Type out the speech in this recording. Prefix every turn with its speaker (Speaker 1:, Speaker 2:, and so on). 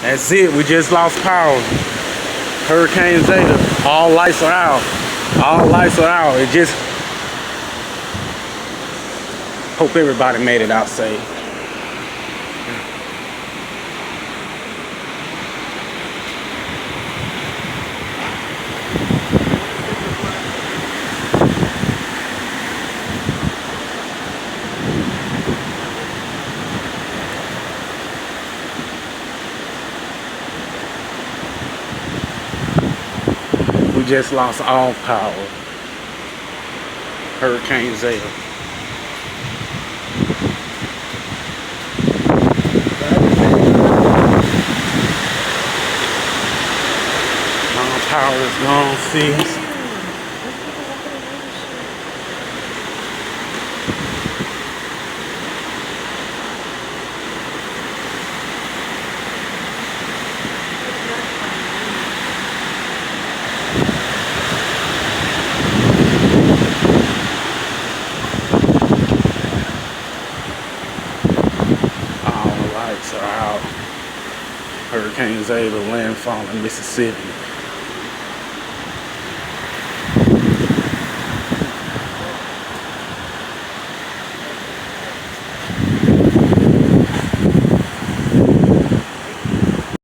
Speaker 1: That's it. We just lost power. Hurricane Zata. All lights are out. All lights are out. It just hope everybody made it out safe. We just lost all power. Hurricane Zeta. All power is gone, cease. All the lights are out. Hurricane Zeta landfall in Mississippi.